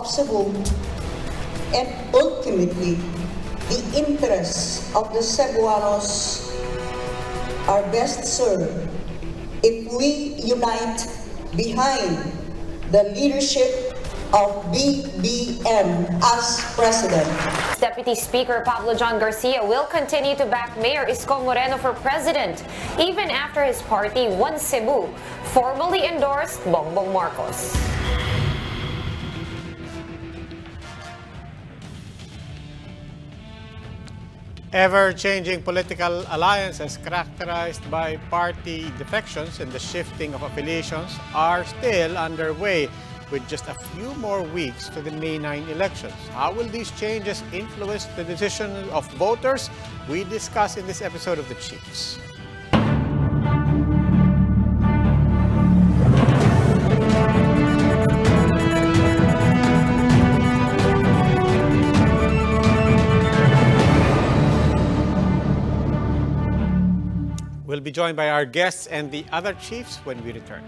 Cebu, and ultimately, the interests of the Cebuanos are best served if we unite behind the leadership of BBM as President. Deputy Speaker Pablo John Garcia will continue to back Mayor Isko Moreno for president, even after his party, One Cebu, formally endorsed Bongbong Marcos. Ever-changing political alliances characterized by party defections and the shifting of affiliations are still underway with just a few more weeks to the May 9 elections. How will these changes influence the decision of voters? We discuss in this episode of the Chiefs. We'll be joined by our guests and the other chiefs when we return.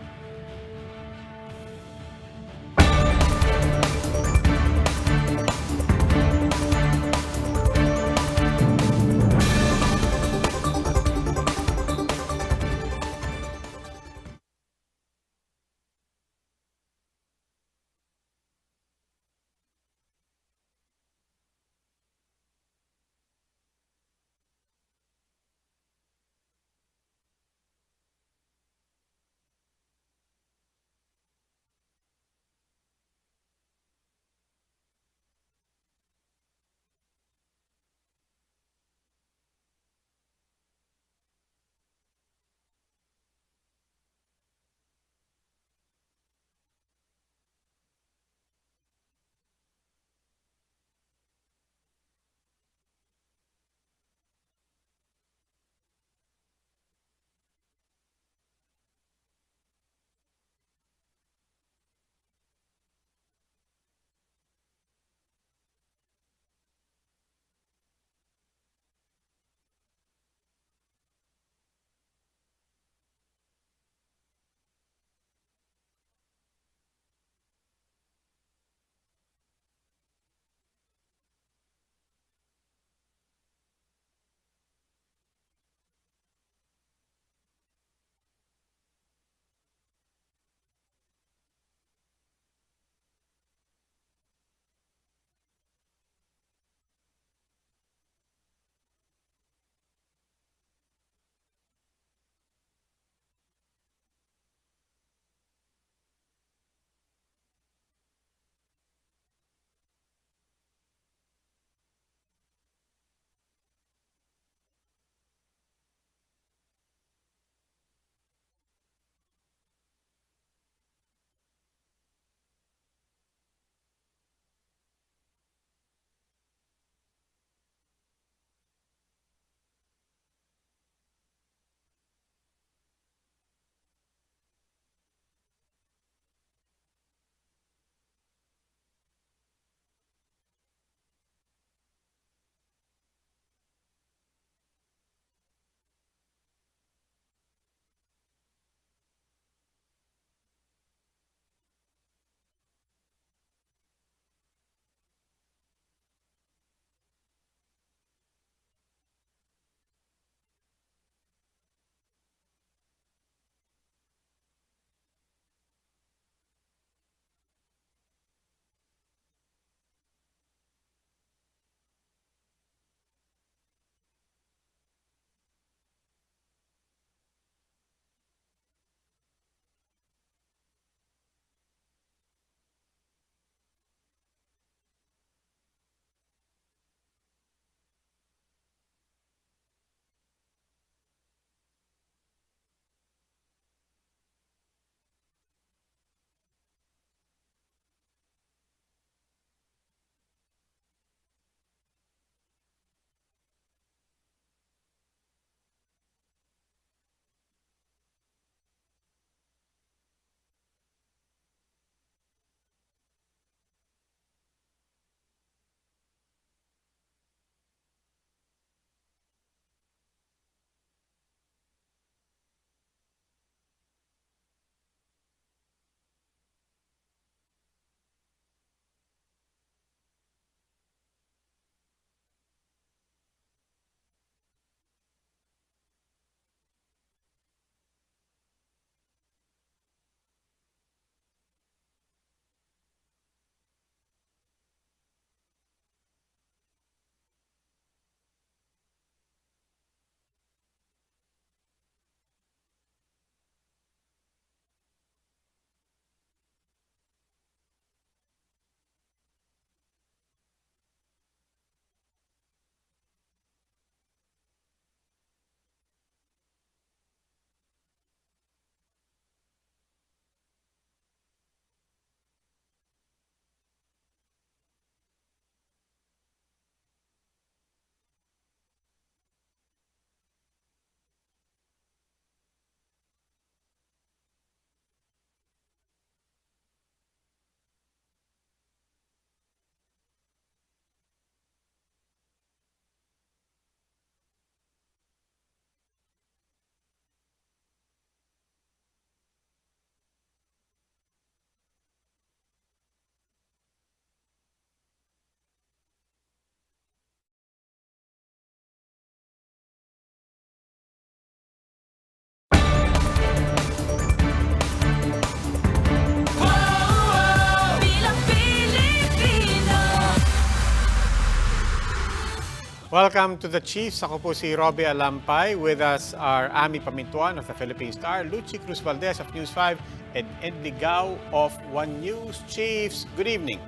Welcome to the Chiefs. Ako po si Robbie Alampay. With us are Ami Pamintuan of the Philippine Star, Lucy Cruz Valdez of News 5, and Ed Ligao of One News. Chiefs, good evening.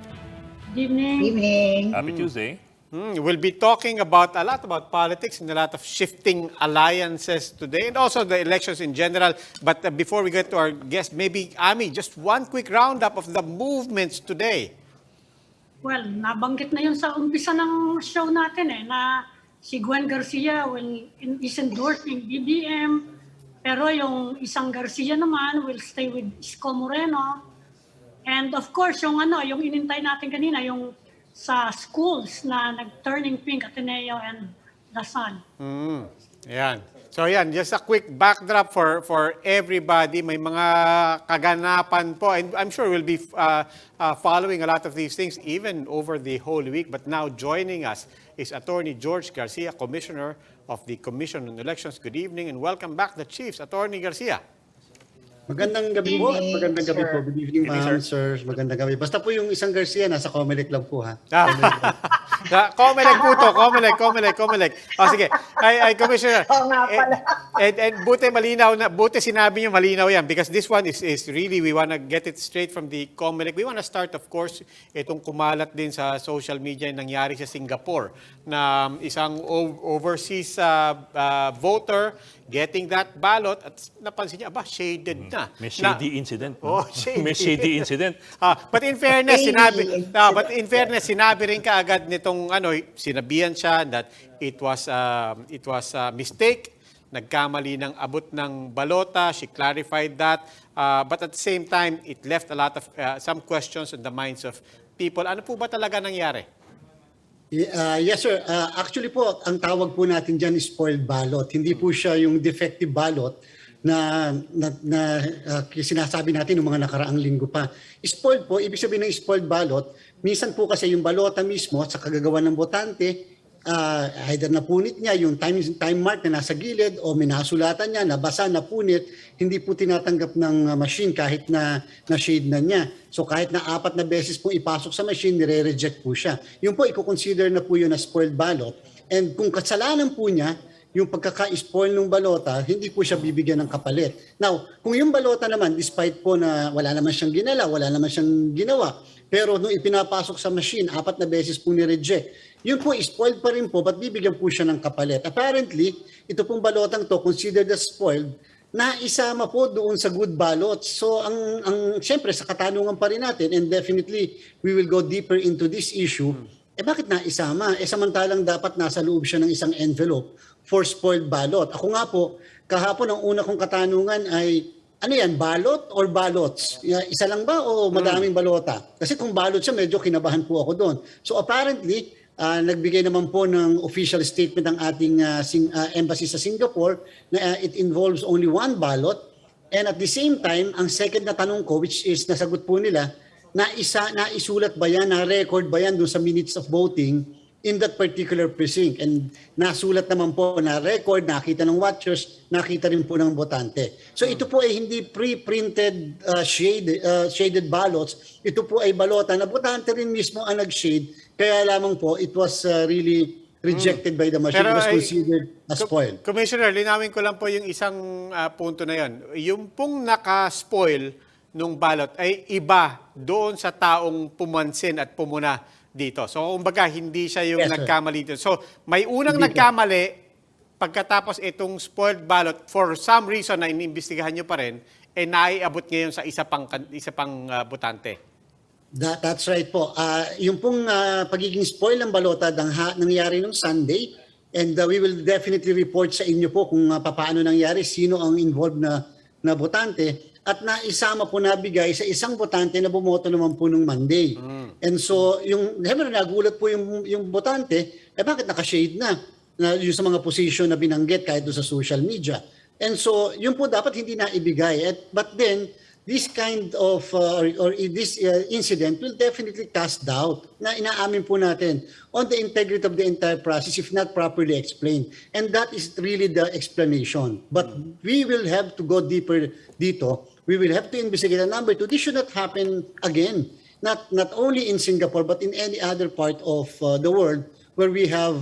Good evening. Evening. Happy Tuesday. We'll be talking about a lot about politics and a lot of shifting alliances today, and also the elections in general. But before we get to our guest, maybe, Ami, just one quick roundup of the movements today. Well, nabanggit na yun sa umpisa ng show natin na si Gwen Garcia is endorsing BBM, pero yung isang Garcia naman will stay with Isko Moreno. And of course, yung inintay natin kanina, yung sa schools na nag-turning pink, Ateneo and The Sun. Yan. So yan, just a quick backdrop for everybody. May mga kaganapan po. And I'm sure we'll be following a lot of these things even over the whole week. But now joining us is Attorney George Garcia, Commissioner of the Commission on Elections. Good evening and welcome back, the Chiefs. Attorney Garcia. Magandang gabi po. Magandang gabi po. Good evening, ma'am, sir. Magandang gabi. Basta po yung isang Garcia, nasa Comelec lang po, ha? Comelec po to. Comelec. O sige. Ay, Commissioner. Oo nga pala. And buti malinaw na, buti sinabi niyo malinaw yan because this one is really, we want to get it straight from the Comelec. We want to start, of course, itong kumalat din sa social media yung nangyari sa Singapore na isang overseas voter getting that ballot at napansin niya, shaded na. May shady incident. Oh, shady. May shady incident. But in fairness, sinabi rin kaagad nitong sinabihan siya that it was a mistake. Nagkamali ng abot ng balota. She clarified that. But at the same time, it left a lot of some questions in the minds of people. Ano po ba talaga nangyari? Yes, sir. Actually po, ang tawag po natin dyan is spoiled ballot. Hindi po siya yung defective ballot na sinasabi natin ng mga nakaraang linggo pa. Spoiled po, ibig sabihin ng spoiled ballot, minsan po kasi yung balota mismo sa kagagawa ng botante, either napunit niya yung time mark na nasa gilid o minasulatan niya, nabasa, napunit, hindi po tinatanggap ng machine kahit na shade na niya. So kahit na 4 na beses po ipasok sa machine, nire-reject po siya. Yun po, i-consider na po yun na spoiled ballot. And kung kasalanan po niya, yung pagkaka-spoil ng balota, hindi po siya bibigyan ng kapalit. Now, kung yung balota naman, despite po na wala naman siyang ginala, wala naman siyang ginawa, pero nung ipinapasok sa machine, 4 na beses po ni-reject, yun po, spoiled pa rin po, but bibigyan po siya ng kapalit. Apparently, ito pong balotang to, considered as spoiled, na isama po doon sa good ballots. So, siyempre, sa katanungan pa rin natin, and definitely, we will go deeper into this issue, bakit na isama? Samantalang dapat nasa loob siya ng isang envelope for spoiled ballot. Ako nga po, kahapon ang una kong katanungan ay, ano yan, ballot or ballots? Isa lang ba o madaming balota? Kasi kung ballot siya, medyo kinabahan po ako doon. So apparently, nagbigay naman po ng official statement ang ating embassy sa Singapore na it involves only one ballot. And at the same time, ang second na tanong ko, which is nasagot po nila, naisulat ba yan, na-record ba yan doon sa minutes of voting in that particular precinct? And nasulat naman po, na-record, nakita ng watchers, nakita rin po ng botante. So ito po ay hindi pre-printed shaded ballots. Ito po ay balota na botante rin mismo ang nag-shade. Kaya lamang po, it was really rejected by the machine. It was considered as spoiled. Commissioner, linawin ko lang po yung isang punto na yon. Yung pong naka-spoil nung ballot ay iba doon sa taong pumansin at pumuna dito. So, kumbaga, hindi siya yung nagkamali dito. So, may unang nagkamali, pagkatapos itong spoiled ballot, for some reason na inimbestigahan nyo pa rin, naiabot ngayon sa isa pang botante. That's right po. Yung pong pagiging spoil ng balota nangyari nung Sunday, and we will definitely report sa inyo po kung paano nangyari, sino ang involved na botante. At naisama po nabigay sa isang botante na bumoto naman po nung Monday. And so, siyempre nagulat po yung botante, bakit naka-shade na yung sa mga position na binanggit kahit doon sa social media. And so, yun po dapat hindi na ibigay. But then, this kind of, this incident will definitely cast doubt na inaamin po natin on the integrity of the entire process if not properly explained. And that is really the explanation. But we will have to go deeper dito. We will have to investigate. Number 2, this should not happen again. Not only in Singapore, but in any other part of the world where we have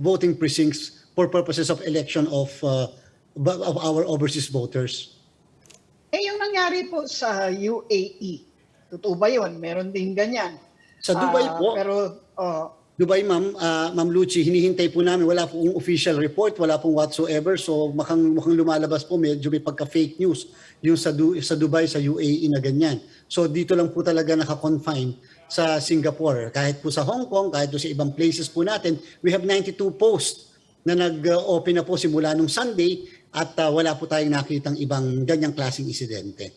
voting precincts for purposes of election of our overseas voters. Eh, yung nangyari po sa UAE, totoo ba yun? Meron din ganyan. Sa Dubai po. Pero, Dubai, Ma'am Lucy, hinihintay po namin. Wala pong official report, wala pong whatsoever. So mukhang lumalabas po, medyo may pagka-fake news yung sa Dubai, sa UAE na ganyan. So dito lang po talaga naka-confine sa Singapore. Kahit po sa Hong Kong, kahit po sa ibang places po natin, we have 92 posts na nag-open na po simula nung Sunday at wala po tayong nakitang ibang ganyang klaseng insidente.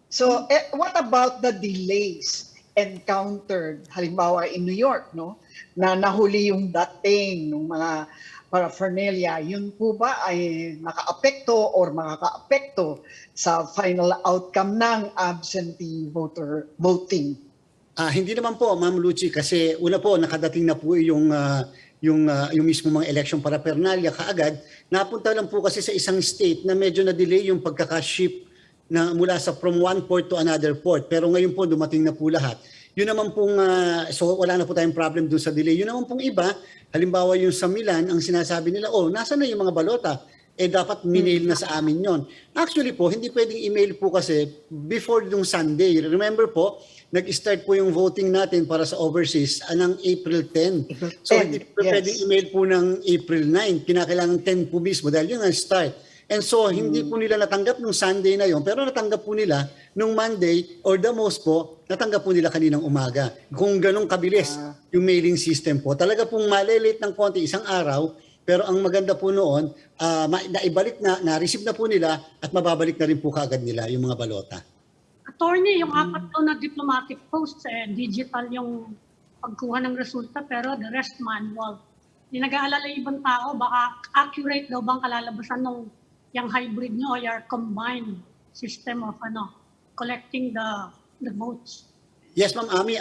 so what about the delays encountered, halimbawa in New York, no? Na nahuli yung dating ng mga paraphernalia, yun po ba ay nakaapekto or makakaapekto sa final outcome ng absentee voter voting? Hindi naman po, Ma'am Lucy, kasi una po nakadating na po yung mismo mga election paraphernalia kaagad. Napunta lang po kasi sa isang state na medyo na-delay yung pagkaka-ship na mula from one port to another port. Pero ngayon po dumating na po lahat. Yun naman pong, so wala na po tayong problem dun sa delay. Yun naman pong iba, halimbawa yung sa Milan, ang sinasabi nila, nasa na yung mga balota? Dapat minail na sa amin yon. Actually po, hindi pwedeng email po kasi before yung Sunday. Remember po, nag-start po yung voting natin para sa overseas ng April 10. So hindi po pwedeng email po ng April 9. Kinakailangan 10 po mismo dahil yun ang start. And so, hindi po nila natanggap nung Sunday na yon, pero natanggap po nila nung Monday or the most po, natanggap po nila kaninang umaga. Kung ganong kabilis yung mailing system po, talaga pong malilate ng konti isang araw, pero ang maganda po noon, naibalik na-receive na po nila at mababalik na rin po kaagad nila yung mga balota. Attorney, yung apat daw na diplomatic posts, digital yung pagkuha ng resulta, pero the rest manual. Hindi nag-aalala yung ibang tao, baka accurate daw bang kalalabasan ng yung hybrid nyo o your combined system of collecting the votes. Yes, Ma'am Ami,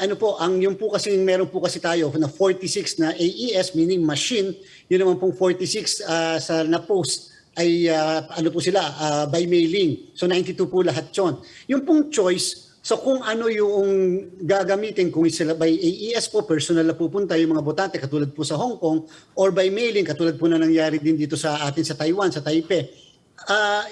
yung po kasi meron po kasi tayo na 46 na AES, meaning machine, yun naman pong 46 sa na-post ay po sila, by mailing. So 92 po lahat yun. Yung pong choice, so kung ano yung gagamitin, kung sila by AES po, personal na pupunta yung mga botante, katulad po sa Hong Kong, or by mailing, katulad po na nangyari din dito sa atin sa Taiwan, sa Taipei.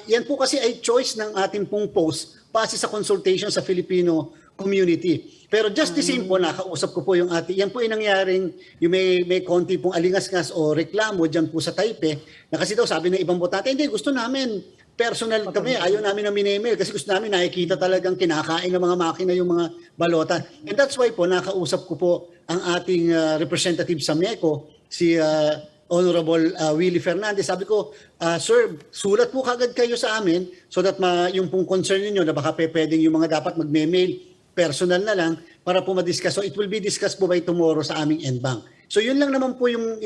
Yan po kasi ay choice ng ating pong post base sa consultation sa Filipino community. Pero just the same po, nakausap ko po yung yan po yung nangyaring, yung may konti pong alingas-ngas o reklamo dyan po sa Taipei, na kasi daw sabi ng ibang botante, hindi, gusto namin, personal kami, ayaw namin na minemail kasi gusto namin nakikita talagang kinakain ng mga makina yung mga balota. And that's why po, nakausap ko po ang ating representative sa MECO, si Honorable Willie Fernandez. Sabi ko, sir, sulat po kagad kayo sa amin so that yung pong concern niyo na baka pwedeng yung mga dapat mag-mail personal na lang para po ma-discuss. So it will be discussed po by tomorrow sa aming NBank. So yun lang naman po yung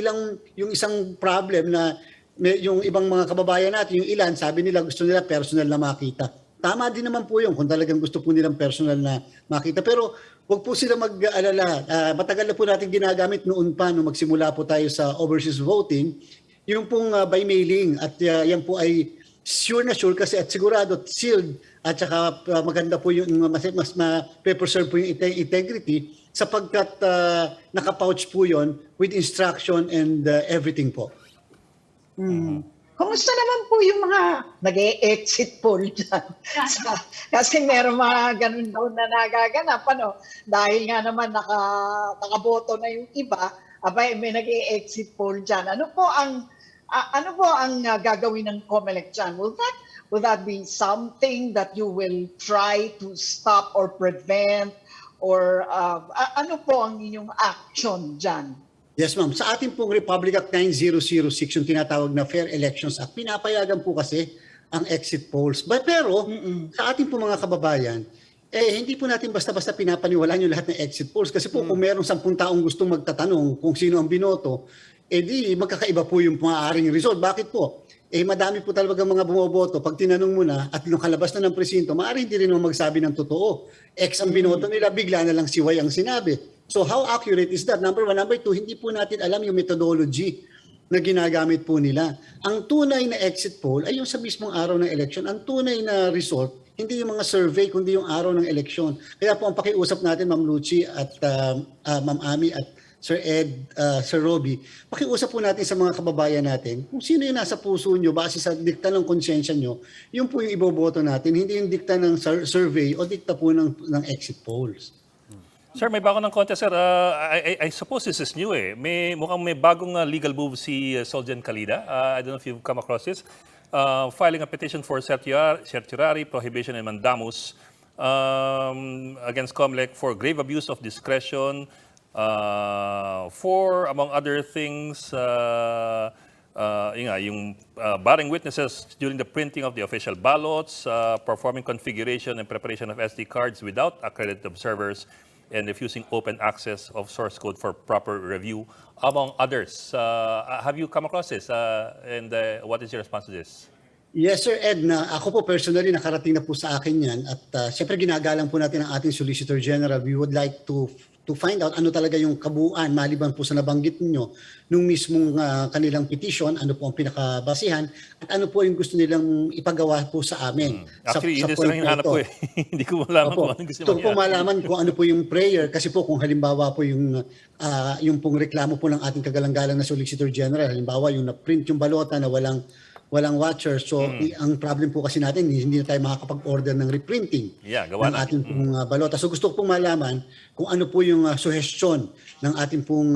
isang problem na yung ibang mga kababayan natin, yung ilan, sabi nila gusto nila personal na makita. Tama din naman po yun kung talagang gusto po nilang personal na makita. Pero huwag po sila mag-alala. Matagal na po natin ginagamit noon pa nung magsimula po tayo sa overseas voting, yung pong by mailing. At yan po ay sure na sure kasi at sigurado sealed at saka maganda po yung mas ma-preserve po yung integrity sapagkat nakapouch po yon with instruction and everything po. Kumusta naman po yung mga nag-e-exit poll dyan? Kasi meron mga ganun daw na nagaganap, dahil nga naman nakaboto na yung iba, may nag-e-exit poll dyan. Ano po ang gagawin ng Comelec dyan? Will that be something that you will try to stop or prevent? Or ano po ang inyong action dyan? Yes, ma'am. Sa ating pong Republic Act 9006, yung tinatawag na Fair Elections Act, pinapayagan po kasi ang exit polls. Pero sa ating po mga kababayan, hindi po natin basta-basta pinapaniwalaan yung lahat ng exit polls. Kasi po kung merong 10 taong gustong magtatanong kung sino ang binoto, di magkakaiba po yung maaaring result. Bakit po? Madami po talaga mga bumoboto. Pag tinanong mo na at nung kalabas na ng presinto, maaaring hindi rin naman magsabi ng totoo. X ang binoto nila, bigla na lang si Y ang sinabi. So how accurate is that? Number one. Number two, hindi po natin alam yung methodology na ginagamit po nila. Ang tunay na exit poll ay yung sa mismong araw ng election. Ang tunay na result, hindi yung mga survey, kundi yung araw ng election. Kaya po ang pakiusap natin, Ma'am Lucy at Ma'am Ami at Sir Ed, Sir Roby, pakiusap po natin sa mga kababayan natin kung sino yung nasa puso nyo base sa dikta ng konsyensya nyo, yun po yung iboboto natin, hindi yung dikta ng survey o dikta po ng exit polls. Sir, may bago ng konti, sir. I suppose this is new eh. Mukhang may bagong legal move si Soljan Calida. I don't know if you've come across this. Filing a petition for certiorari, prohibition, and mandamus against Comelec for grave abuse of discretion, for, among other things, barring witnesses during the printing of the official ballots, performing configuration and preparation of SD cards without accredited observers, and refusing open access of source code for proper review, among others. Have you come across this? And what is your response to this? Yes, Sir Ed, ako po personally nakarating na po sa akin yan at siyempre ginagalang po natin ang ating Solicitor General. We would like to find out ano talaga yung kabuuan maliban po sa nabanggit niyo nung mismong kanilang petition, ano po ang pinakabasihan at ano po yung gusto nilang ipagawa po sa amin. Actually, sa yun lang hinahanap ko eh. Hindi ko malaman kung ano gusto mangyari. Po malaman kung ano po yung prayer kasi po kung halimbawa po yung pong reklamo po ng ating kagalang-galang na Solicitor General, halimbawa yung na-print yung balota na walang watcher. So, ang problem po kasi natin, hindi na tayo makakapag-order ng reprinting ng ating pong balota. So, gusto ko pong malaman kung ano po yung suggestion ng ating pong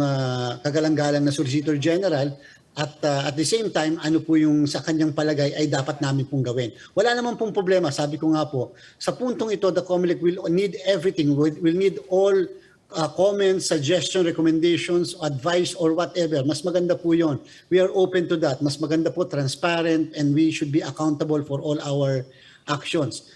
kagalang-galang na Solicitor General at the same time, ano po yung sa kanyang palagay ay dapat namin pong gawin. Wala naman pong problema. Sabi ko nga po, sa puntong ito, the Comelec will need everything. Will need all comments, suggestions, recommendations, advice, or whatever. Mas maganda po yun. We are open to that. Mas maganda po, transparent, and we should be accountable for all our actions.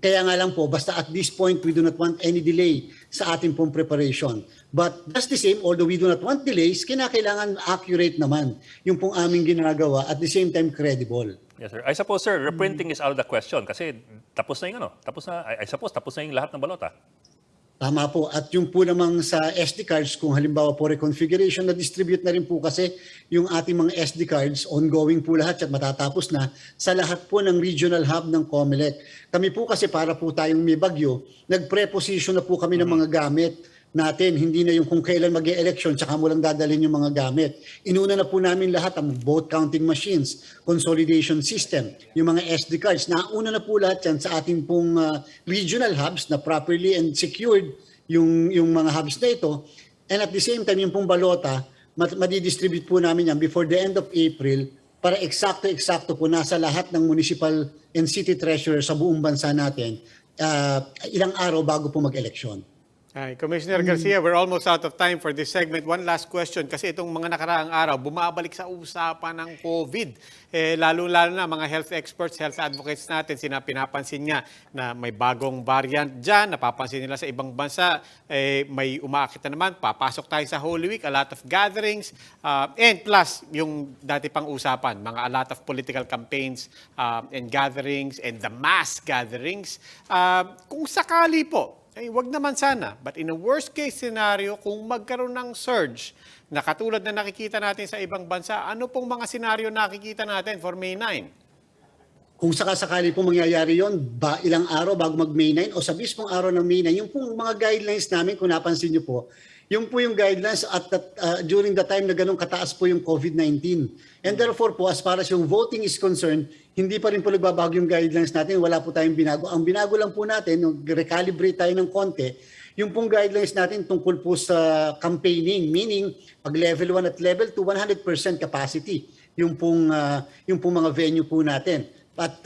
Kaya nga lang po, basta at this point, we do not want any delay sa ating pong preparation. But just the same, although we do not want delays, kinakailangan accurate naman yung pong aming ginagawa, at the same time, credible. Yes, sir. I suppose, sir, reprinting is out of the question kasi tapos na yung I suppose tapos na yung lahat ng balota. Tama po. At yung po namang sa SD cards, kung halimbawa po reconfiguration, na-distribute na rin po kasi yung ating mga SD cards, ongoing po lahat at matatapos na sa lahat po ng regional hub ng Comelec. Kami po kasi para po tayong may bagyo, nag-preposition na po kami ng mga gamit natin. Hindi na yung kung kailan mag-e-election, tsaka mo lang dadalhin yung mga gamit. Inuna na po namin lahat ang vote counting machines, consolidation system, yung mga SD cards. Nauna na po lahat yan sa ating pong regional hubs na properly and secured yung mga hubs na ito. And at the same time, yung pong balota, madidistribute po namin yan before the end of April para eksakto po nasa lahat ng municipal and city treasurer sa buong bansa natin ilang araw bago po mag-election. Commissioner Garcia, we're almost out of time for this segment. One last question, kasi itong mga nakaraang araw, bumabalik sa usapan ng COVID. Lalo-lalo na mga health experts, health advocates natin, pinapansin niya na may bagong variant dyan, napapansin nila sa ibang bansa, may umaakit na naman, papasok tayo sa Holy Week, a lot of gatherings, and plus, yung dati pang usapan, a lot of political campaigns and gatherings, and the mass gatherings. Kung sakali po, wag naman sana. But in a worst case scenario, kung magkaroon ng surge na katulad na nakikita natin sa ibang bansa, ano pong mga senaryo nakikita natin for May 9? Kung sakasakali po mangyayari yon, ilang araw bago mag-May 9 o sa mismong araw ng May 9, yung pong mga guidelines namin, kung napansin nyo po, yung po yung guidelines at during the time na ganun kataas po yung COVID-19. And therefore po, as far as yung voting is concerned, hindi pa rin po nagbabago yung guidelines natin, wala po tayong binago. Ang binago lang po natin, recalibrate tayo ng konti, yung pong guidelines natin tungkol po sa campaigning, meaning pag level 1 at level 2, 100% capacity yung pong mga venue po natin. At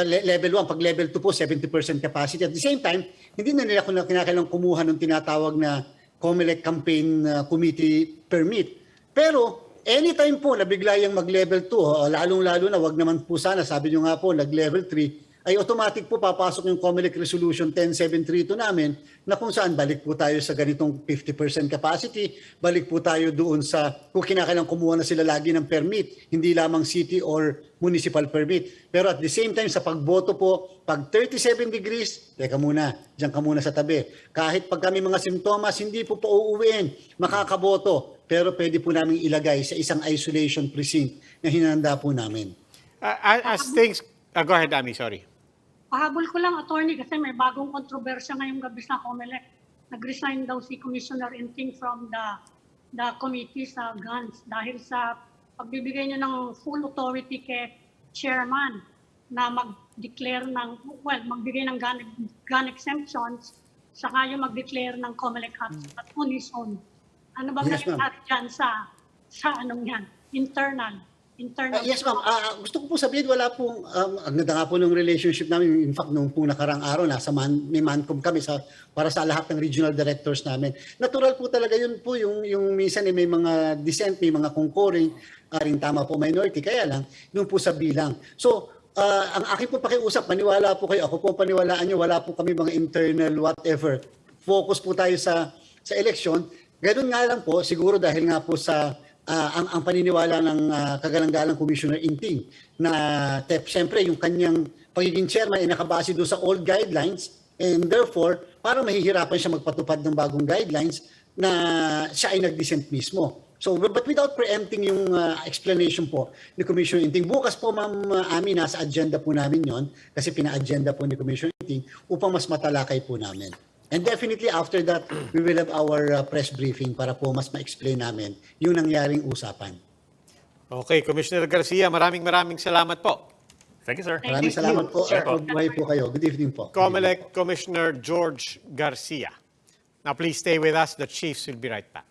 level 1, pag level 2 po, 70% capacity. At the same time, hindi na nila kinakailangang kumuha ng tinatawag na Comelec Campaign Committee Permit. Pero anytime po na bigla yung mag-level 2, lalong-lalo na wag naman po sana, sabi nyo nga po, nag-level 3, ay automatic po papasok yung Comelec Resolution 10732 namin na kung saan balik po tayo sa ganitong 50% capacity, balik po tayo doon sa kung kinakailangan kumuha na sila lagi ng permit, hindi lamang city or municipal permit. Pero at the same time, sa pagboto po, pag 37 degrees, teka muna, diyan ka muna sa tabi. Kahit pag kami mga simptomas, hindi po pauuwiin, makakaboto. Pero pwede po namin ilagay sa isang isolation precinct na hinanda po namin. As things... go ahead, Ami, sorry. Pahabol ko lang, attorney, kasi may bagong kontrobersya ngayong gabi sa Comelec. nag-resign daw si Commissioner Inting from the committee sa guns dahil sa pagbibigay niya ng full authority kay chairman na mag-declare ng, well, magbigay ng gun exemptions, saka yung mag-declare ng Comelec hotspot on his own. Ano bang Yes, ma'am. nangyari dyan sa anong yan? Internal. Yes, ma'am. Gusto ko po sabihin, wala pong, ang ganda nga po ng relationship namin. In fact, nung pong nakarang araw, may mancom kami para sa lahat ng regional directors namin. Natural po talaga yun po, yung minsan may mga dissent, may mga concurring, rin tama po minority. Kaya lang, yung po sa bilang. So, ang aking po pakiusap, maniwala po kayo, ako po paniwalaan nyo, wala po kami mga internal whatever. Focus po tayo sa election. Ganun nga lang po, siguro dahil nga po sa ang paniniwala ng kagalang-galang Commissioner Inting na siyempre yung kanyang pagiging chairman ay nakabase doon sa old guidelines and therefore parang mahihirapan siya magpatupad ng bagong guidelines na siya ay nag-dissent mismo. So, but without preempting yung explanation po ni Commissioner Inting, bukas po Ma'am Ami, nasa agenda po namin yon kasi pina-agenda po ni Commissioner Inting upang mas matalakay po namin. And definitely after that, we will have our press briefing para po mas ma-explain namin yung nangyaring usapan. Okay, Commissioner Garcia, maraming salamat po. Thank you, sir. Maraming salamat po. Sir. Buhay po kayo. Good evening po. Comelec Commissioner George Garcia. Now please stay with us. The Chiefs will be right back.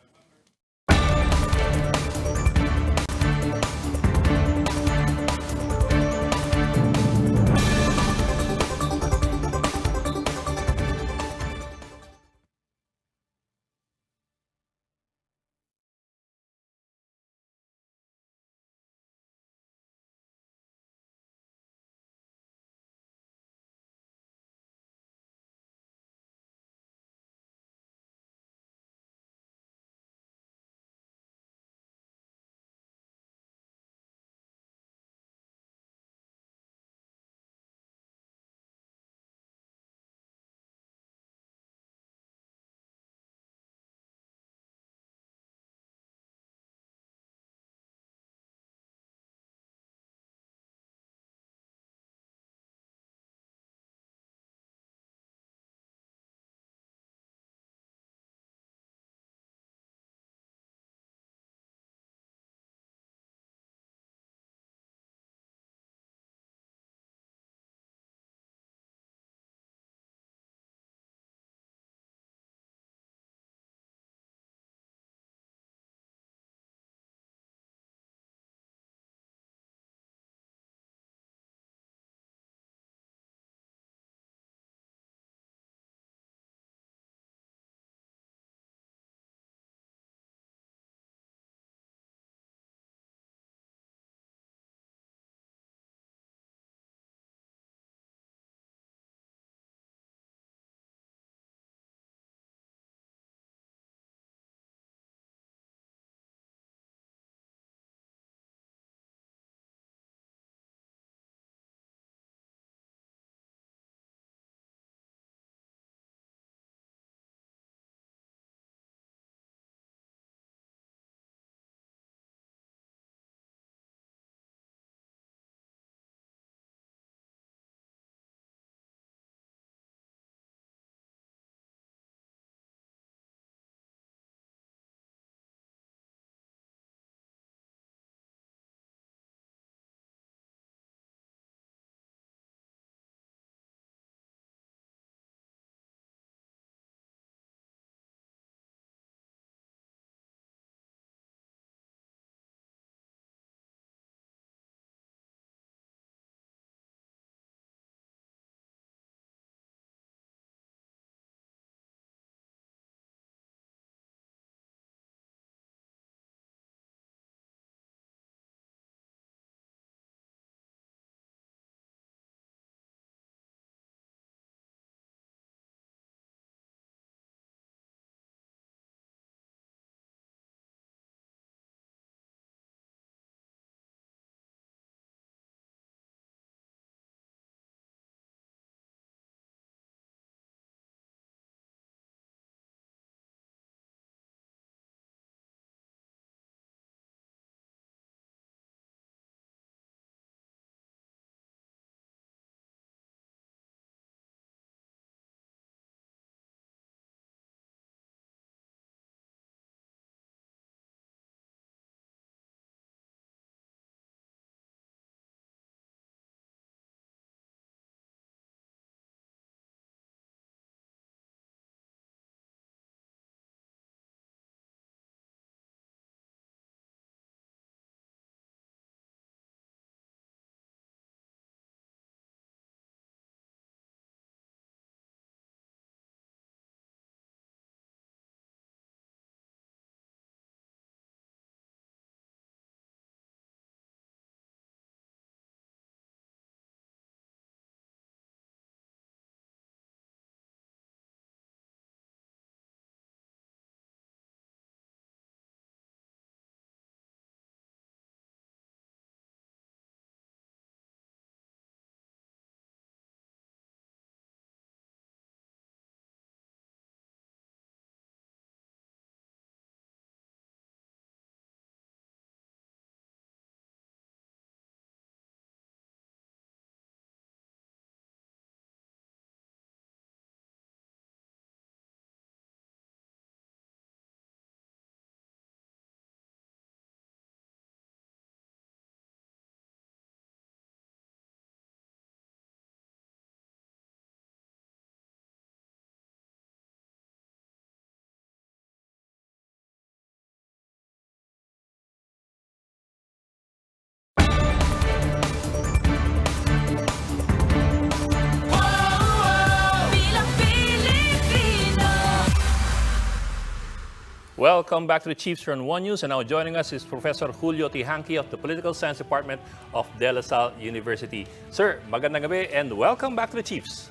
Welcome back to the Chiefs here on One News, and now joining us is Professor Julio Tihanki of the Political Science Department of De La Salle University. Sir, magandang gabi and welcome back to the Chiefs.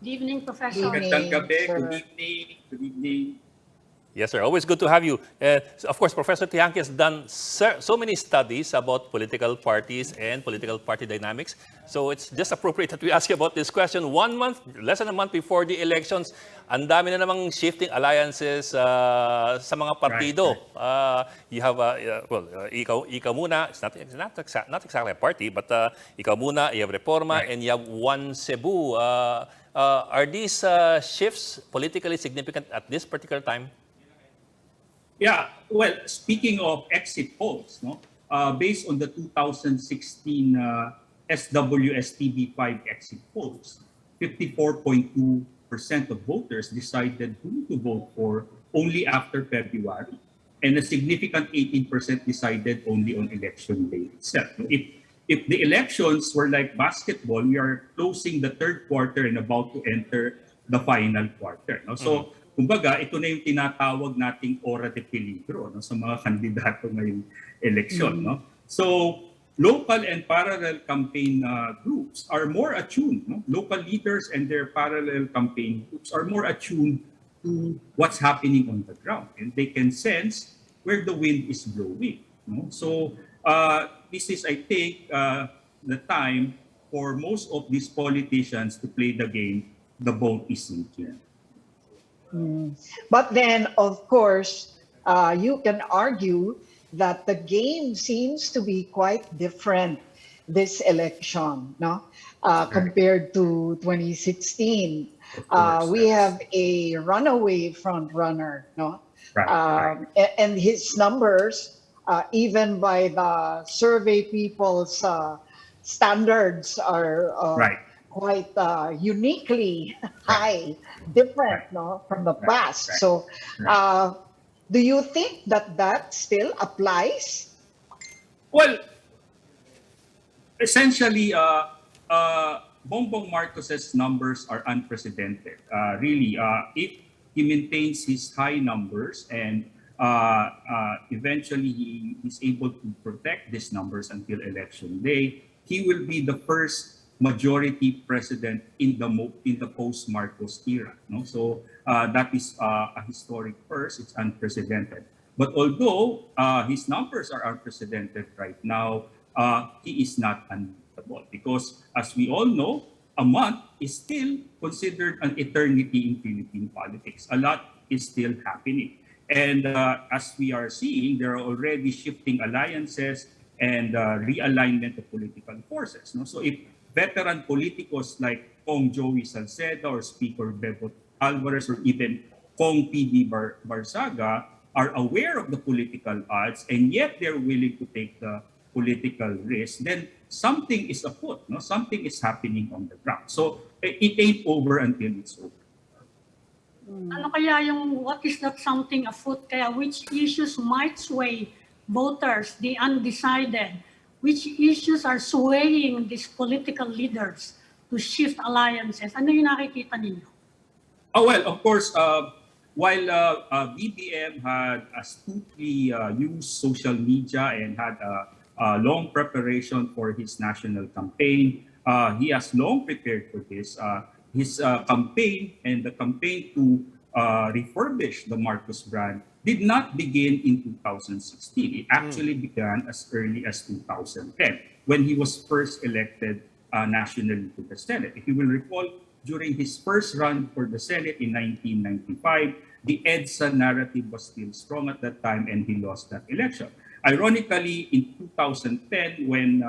Good evening, Professor. Evening, Magandang gabi, sir. good evening, good evening. Yes, sir. Always good to have you. Of course, Professor Tihanki has done so many studies about political parties and political party dynamics. So it's just appropriate that we ask you about this question. 1 month, less than a month before the elections, ang dami na namang shifting alliances sa mga partido. You have, ikaw muna, it's not exactly a party, but ikaw muna, you have Reforma, and you have One Cebu. Are these shifts politically significant at this particular time? Yeah, well, speaking of exit polls, no, based on the 2016 SWSTB5 exit polls, 54.2% of voters decided who to vote for only after February, and a significant 18% decided only on election day itself. If the elections were like basketball, we are closing the third quarter and about to enter the final quarter. No? So, kumbaga, ito na yung tinatawag nating ora de peligro, no, sa mga kandidato ngayong eleksyon. No? So, local and parallel campaign groups are more attuned. No? Local leaders and their parallel campaign groups are more attuned to what's happening on the ground. And they can sense where the wind is blowing. No? So, this is, I think, the time for most of these politicians to play the game, the vote is sinking. But then, of course, you can argue that the game seems to be quite different this election, no? Compared to 2016. We have a runaway front runner, no? Right. And his numbers, even by the survey people's standards, are Right. quite uniquely high, different, no, from the past. Right. So, do you think that still applies? Well, essentially, Bongbong Marcos's numbers are unprecedented. Really, if he maintains his high numbers and eventually he is able to protect these numbers until election day, he will be the first majority president in the post-Marcos era. No? So that is a historic first. It's unprecedented. But although his numbers are unprecedented right now, he is not unbeatable because, as we all know, a month is still considered an eternity in Philippine politics. A lot is still happening. And as we are seeing, there are already shifting alliances and realignment of political forces. No? So if veteran politicos like Kong Joey Salceda or Speaker Bebo Alvarez or even Kong PD Barsaga are aware of the political odds and yet they're willing to take the political risk, then something is afoot, no? Something is happening on the ground. So it ain't over until it's over. Ano kaya yung what is that something afoot? Kaya which issues might sway voters, the undecided? Which issues are swaying these political leaders to shift alliances? Ano yung nakikita ninyo? Oh, well, of course, while BBM had astutely used social media and had a long preparation for his national campaign, he has long prepared for this. His campaign and the campaign to refurbish the Marcos brand did not begin in 2016. It actually began as early as 2010 when he was first elected nationally to the Senate. If you will recall, during his first run for the Senate in 1995, the EDSA narrative was still strong at that time and he lost that election. Ironically, in 2010, when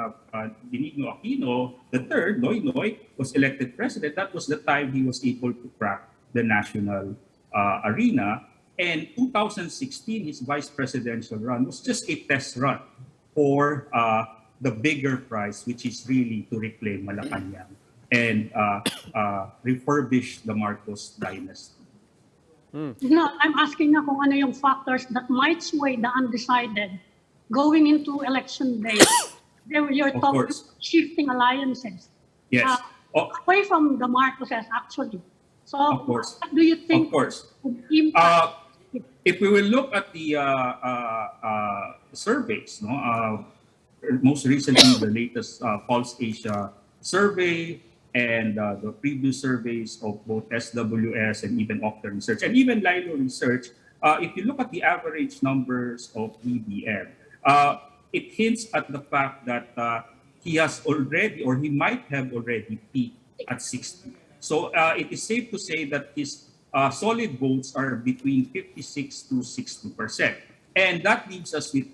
Benigno Aquino III, Noy, was elected president, that was the time he was able to crack the national arena. And 2016, his vice presidential run was just a test run for the bigger prize, which is really to reclaim Malacanang and refurbish the Marcos dynasty. No, I'm asking na kung ano yung factors that might sway the undecided going into election day. You're Of talking course. shifting alliances. Yes. Away from the Marcoses, actually. So, Of course. what do you think Of course. would impact? if we will look at the surveys, no, most recently the latest Pulse Asia survey and the previous surveys of both SWS and even Okta Research and even Lilo Research, if you look at the average numbers of BBM, it hints at the fact that he has already, or he might have already peaked at 60. So it is safe to say that his solid votes are between 56 to 60%. And that leaves us with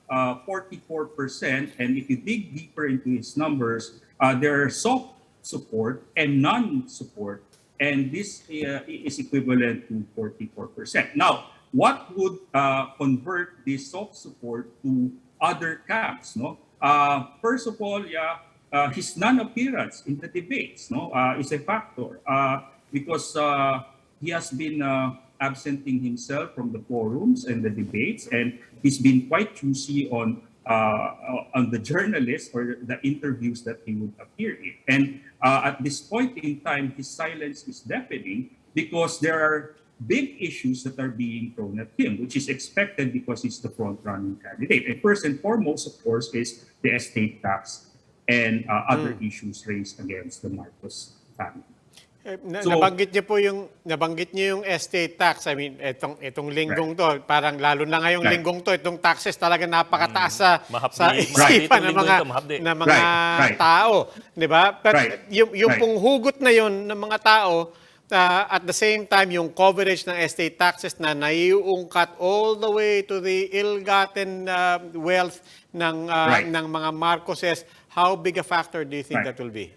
44%. And if you dig deeper into his numbers, there are soft support and non-support. And this is equivalent to 44%. Now, what would convert this soft support to other camps? No? First of all, his non-appearance in the debates, is a factor because he has been absenting himself from the forums and the debates, and he's been quite choosy on the journalists or the interviews that he would appear in. And at this point in time, his silence is deafening because there are big issues that are being thrown at him, which is expected because he's the front-running candidate. And first and foremost, of course, is the estate tax and other issues raised against the Marcos family. Nabanggit niyo yung estate tax. I mean, itong linggong to, parang lalo na ngayong linggong to, itong taxes talaga napakataas sa isipan ng mga tao, 'di ba? But yung pong hugot na yon ng mga tao, at the same time yung coverage ng estate taxes na naiuungkat all the way to the ill-gotten wealth ng mga Marcoses, how big a factor do you think that will be?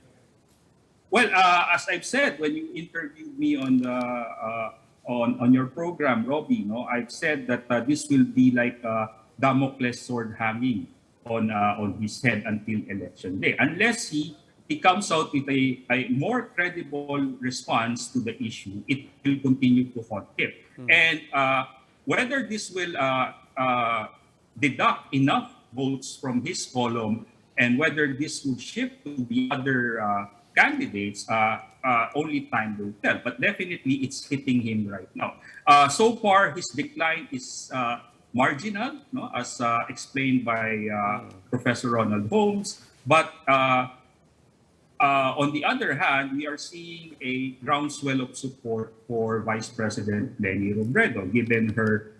Well, as I've said when you interviewed me on the on your program, Robbie, I've said that this will be like a Damocles sword hanging on his head until election day, unless he comes out with a more credible response to the issue. It will continue to haunt him, and whether this will deduct enough votes from his column, and whether this will shift to the other candidates, only time will tell. But definitely, it's hitting him right now. So far, his decline is marginal, as explained by Professor Ronald Holmes. But on the other hand, we are seeing a groundswell of support for Vice President Leni Robredo, given her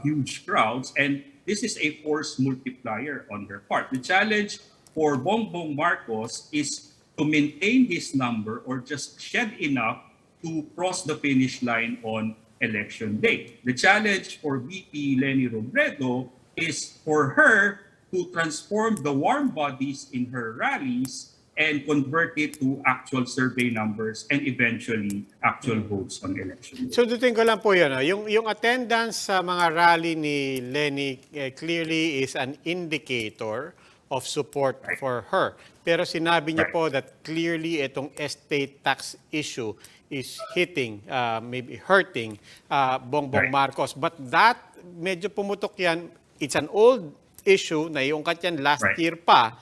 huge crowds. And this is a force multiplier on her part. The challenge for Bongbong Marcos is to maintain his number or just shed enough to cross the finish line on election day. The challenge for VP Leni Robredo is for her to transform the warm bodies in her rallies and convert it to actual survey numbers and eventually actual votes on election day. So dutin ko lang po yun. Yung attendance sa mga rally ni Leni clearly is an indicator of support for her. Pero sinabi niya po that clearly itong estate tax issue is hitting, maybe hurting Bongbong Marcos. But that, medyo pumutok yan, it's an old issue, naiungkat yan last year pa.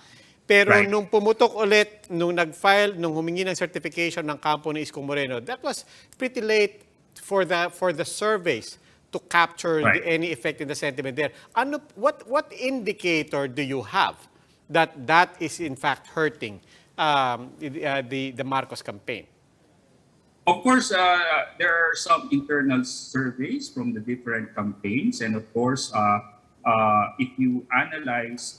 Pero nung pumutok ulit, nung nag-file, nung humingi ng certification ng kampo ni Isko Moreno, that was pretty late for the surveys to capture any effect in the sentiment there. What indicator do you have that is in fact hurting the Marcos campaign? Of course, there are some internal surveys from the different campaigns, and of course, if you analyze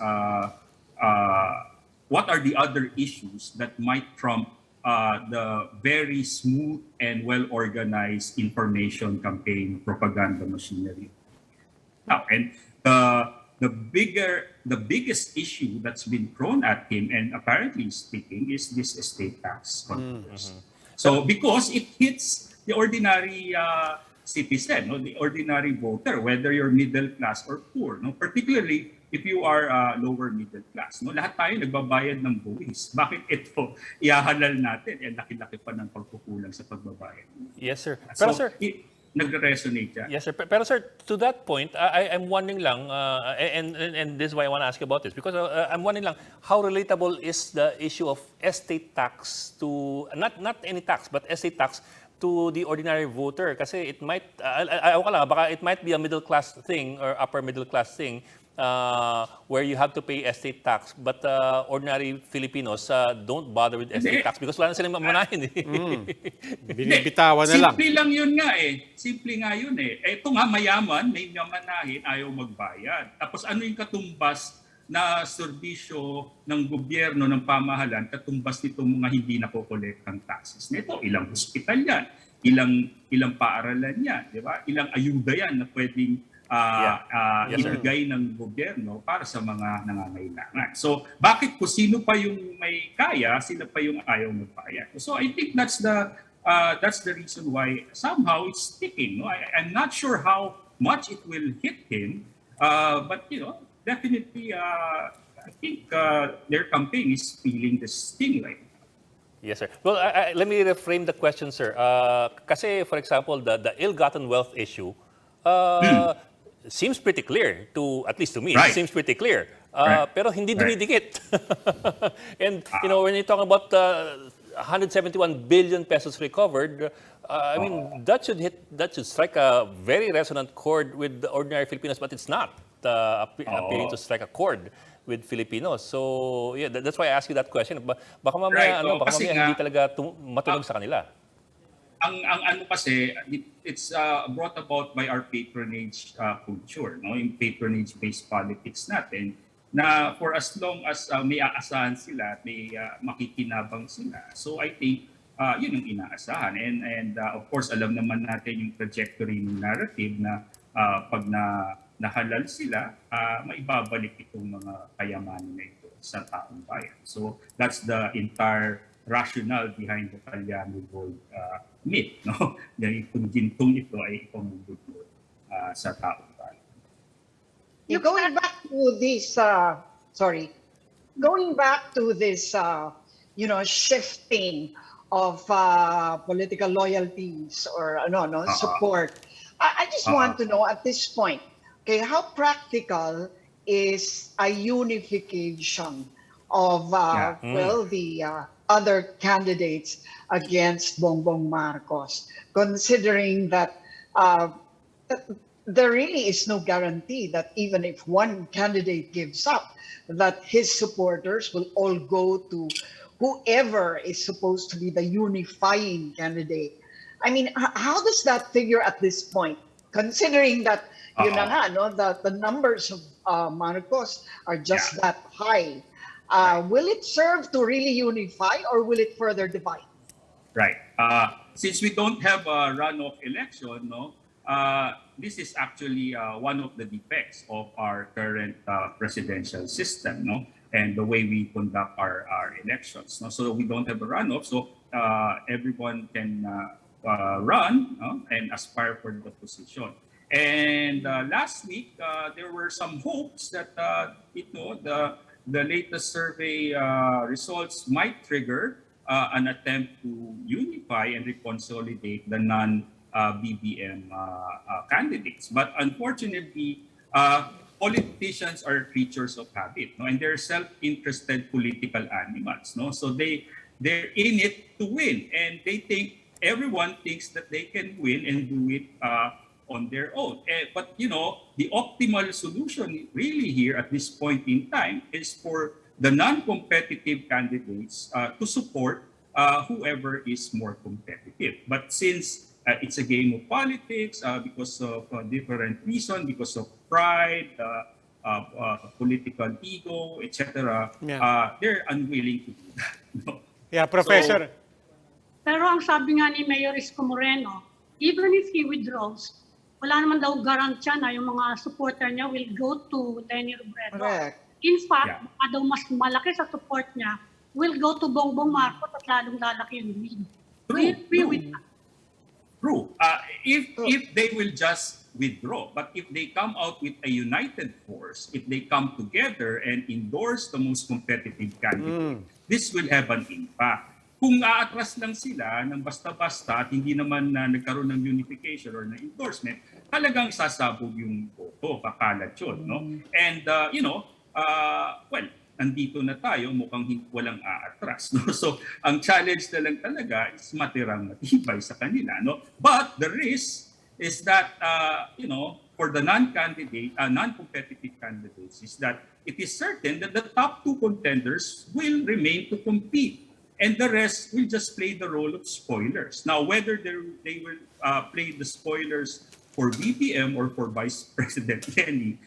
what are the other issues that might trump the very smooth and well-organized information campaign propaganda machinery. Now, and the biggest issue that's been thrown at him, and apparently speaking, is this estate tax controversy. So because it hits the ordinary citizen, the ordinary voter, whether you're middle class or poor, particularly if you are lower middle class. Lahat tayo nagbabayad ng buwis. Bakit ito ihahalal natin? Laki-laki pa ng pagkukulang sa pagbabayad. Yes, sir. So, Pero sir, nagre-resonate yan. yes, sir. Pero sir, to that point, I'm wondering lang, and this is why I want to ask you about this, because I'm wondering lang, how relatable is the issue of estate tax to, not any tax, but estate tax to the ordinary voter kasi it might ayaw ko lang baka it might be a middle class thing or upper middle class thing where you have to pay estate tax but ordinary Filipinos don't bother with estate tax because wala na silang mamanahin eh. Binibitawan na lang. Simple lang yun nga eh. Simple nga yun eh. Ito nga mayaman, may mamanahin, ayaw magbayad. Tapos ano yung katumbas na serbisyo ng gobyerno, ng pamahalan, katumbas nitong mga hindi nakokolektang taxes nito. Ilang hospital yan, ilang paaralan yan, di ba? Ilang ayuda yan na pwedeng ibigay ng gobyerno para sa mga nangangailangan. So, bakit po sino pa yung may kaya, sino pa yung ayaw magbayad? So, I think that's the reason why somehow it's sticking. No? I'm not sure how much it will hit him, but definitely, I think their campaign is feeling the sting right now. Yes, sir. Well, let me reframe the question, sir. Kasi, for example, the ill-gotten wealth issue seems pretty clear at least to me. Right. It seems pretty clear. Right. Pero hindi dumidikit. And, when you talk about 171 billion pesos recovered, I mean, that should strike a very resonant chord with the ordinary Filipinos, but it's not appearing to strike a chord with Filipinos. So, yeah, that's why I asked you that question. Baka mamaya, Right. baka Kasi mamaya hindi talaga matunog sa kanila. Ang ano kasi, it's brought about by our patronage culture, no? Yung patronage-based politics natin, na for as long as may aasahan sila, may makikinabang sila. So I think yun yung inaasahan. And of course, alam naman natin yung trajectory ng narrative na pag nahalal sila, maibabalik itong mga kayamanan na ito sa taong bayan. So that's the entire rationale behind the Kalyano Gold myth, no? Dahil kung gintong ito ay ipamumugot sa taong bayan. Going back to this, shifting of political loyalties or support. I just want to know at this point, okay, how practical is a unification of the other candidates against Bongbong Marcos, considering that there really is no guarantee that even if one candidate gives up, that his supporters will all go to whoever is supposed to be the unifying candidate. I mean, how does that figure at this point, considering that the numbers of Marcos are just that high? Will it serve to really unify or will it further divide? Right. Since we don't have a runoff election, this is actually one of the defects of our current presidential system, and the way we conduct our elections. So we don't have a runoff, so everyone can run and aspire for the position. And last week, there were some hopes that the latest survey results might trigger an attempt to unify and reconsolidate the non-BBM candidates. But unfortunately, politicians are creatures of habit, and they're self-interested political animals. So they're in it to win, and everyone thinks that they can win and do it on their own. But the optimal solution really here at this point in time is for the non-competitive candidates to support whoever is more competitive. But since it's a game of politics, because of different reasons, because of pride, political ego, etc., they're unwilling to do that. Yeah, Professor. Pero ang sabi nga ni Mayor Isko Moreno, even if he withdraws, wala naman daw garantiya na yung mga supporter niya will go to Leni Robredo. Correct. In fact, baka daw mas malaki sa support niya will go to Bongbong Marcos at lalong lalaki yung lead. Do you agree with that? True. If they will just withdraw, but if they come out with a united force, if they come together and endorse the most competitive candidate, this will have an impact. Kung aatras lang sila ng basta-basta at hindi naman nagkaroon ng unification or ng endorsement, talagang sasabog yung boto, kakalat yun. And, nandito na tayo, mukhang walang aatras. No? So, ang challenge na lang talaga is matirang matibay sa kanila. No? But the risk is that, for the non-competitive candidates, is that it is certain that the top two contenders will remain to compete. And the rest will just play the role of spoilers. Now, whether they will play the spoilers for BBM or for Vice President Lenny,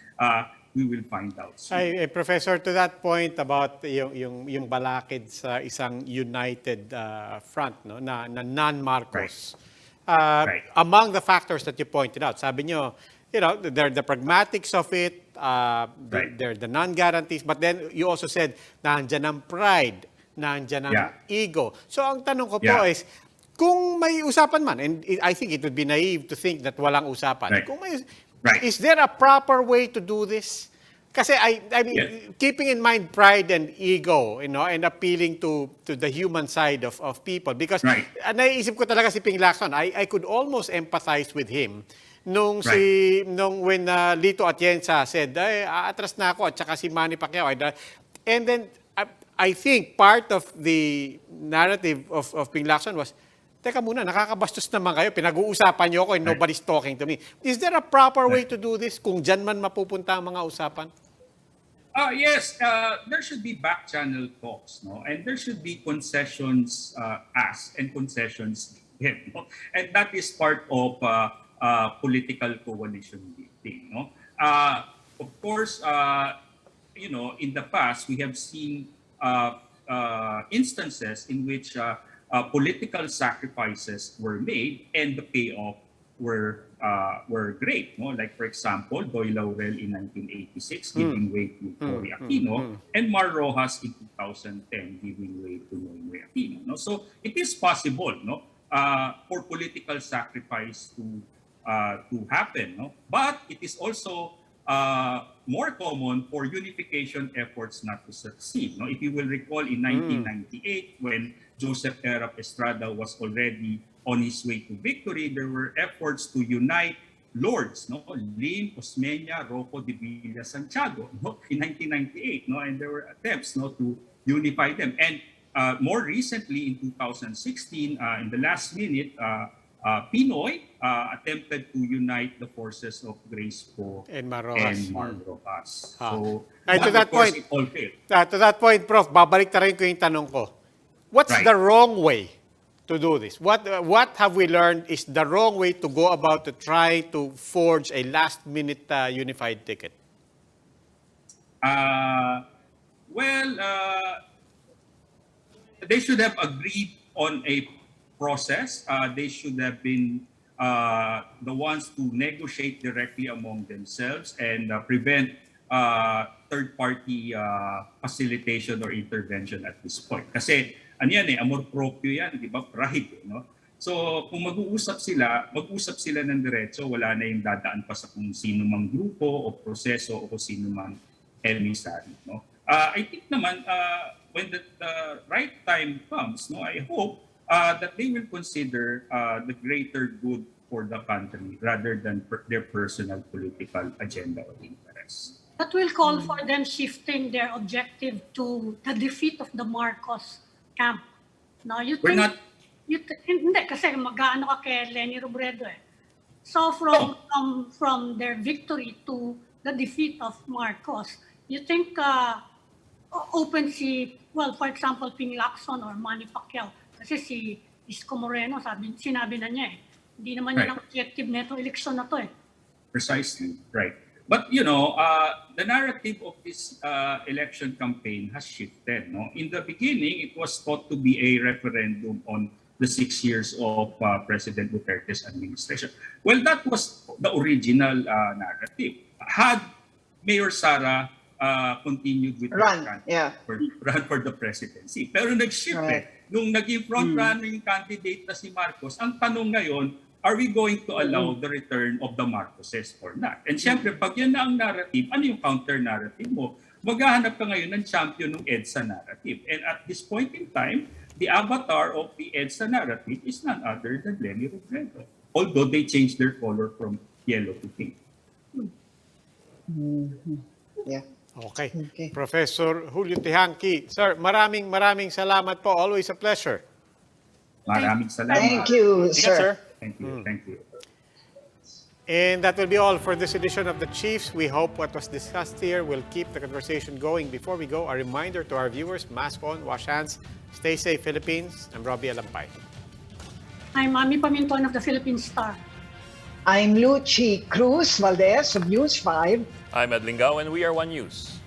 we will find out soon. Professor, to that point about yung balakid sa isang united front, no, na non-Marcos. Right. Among the factors that you pointed out, sabi nyo, they're the pragmatics of it, Right. they're the non-guarantees, but then you also said, nandiyan ang pride, nandiyan ang ego. So ang tanong ko po is, kung may usapan man, and I think it would be naive to think that walang usapan, Right. kung may, Right. is there a proper way to do this? Kasi I mean, keeping in mind pride and ego, and appealing to the human side of people, because Right. Naiisip ko talaga si Ping Lacson, I could almost empathize with him nung when Lito Atienza said, ay, aatras na ako, at saka si Manny Pacquiao. And then I think part of the narrative of Ping Lacson was, teka muna, nakakabastos naman kayo, pinag-uusapan niyo ako and nobody's talking to me. Is there a proper way to do this kung dyan man mapupunta ang mga usapan? Yes, there should be back-channel talks, no? And there should be concessions asked and concessions given, no? And that is part of political coalition building, no? Of course, in the past, we have seen instances in which political sacrifices were made and the payoff were great. No? Like, for example, Doy Laurel in 1986 giving way to Cory Aquino, and Mar Rojas in 2010 giving way to Noynoy Aquino. No? So it is possible, no, for political sacrifice to happen. No? But it is also more common for unification efforts not to succeed. No? If you will recall, in 1998, when Joseph Erap Estrada was already on his way to victory, there were efforts to unite lords, no, Lim, Osmeña, Rocco de Villa Santiago, no, in 1998, no, and there were attempts, no, to unify them. And more recently, in 2016, in the last minute, Pinoy attempted to unite the forces of Grace Poe And Mar Rojas. So, Ay, to that of course, point, it all failed. to that point, Prof, babalik na rin ko yung tanong ko. What's Right. the wrong way to do this? What have we learned is the wrong way to go about to try to forge a last-minute unified ticket? They should have agreed on a process. They should have been the ones to negotiate directly among themselves and prevent third-party facilitation or intervention at this point. Kasi ano yan amor proprio yan, di ba? Pride, no? So kung mag-uusap sila ng diretso, wala na yung dadaan pa sa kung sino mang grupo o proseso o kung sino mang emissary, no? I think naman when the right time comes, no, I hope that they will consider the greater good for the country rather than their personal political agenda or interests. That will call for them shifting their objective to the defeat of the Marcos camp. Now, you We're think... not- Hindi, kasi mag-ano ka kay Lenny Robredo eh. So from their victory to the defeat of Marcos, you think open for example, Ping Lacson or Manny Pacquiao, kasi si Isko Moreno, sinabi na niya hindi naman yun ang objective neto eleksyon na to eh. Precisely, right. But the narrative of this election campaign has shifted. No, in the beginning, it was thought to be a referendum on the 6 years of President Duterte's administration. Well, that was the original narrative. Had Mayor Sara continued with Run for the presidency. Pero nag-shift Nung naging front-running candidate na si Marcos, ang tanong ngayon, are we going to allow the return of the Marcoses or not? And syempre, pag yan na ang narrative, ano yung counter-narrative mo? Maghahanap ka ngayon ng champion ng EDSA narrative. And at this point in time, the avatar of the EDSA narrative is none other than Lenny Robredo. Although they changed their color from yellow to pink. Yeah. Okay. Okay. Professor Julio Tehanqui. Sir, maraming salamat po. Always a pleasure. Maraming salamat. Thank you, Ingat, sir. Thank you. Thank you. And that will be all for this edition of the Chiefs. We hope what was discussed here will keep the conversation going. Before we go, a reminder to our viewers, mask on, wash hands, stay safe, Philippines. I'm Robbie Alampay. I'm Mami Paminton of the Philippine Star. I'm Luchi Cruz Valdez of News 5. I'm Ed Lingao, and we are One News.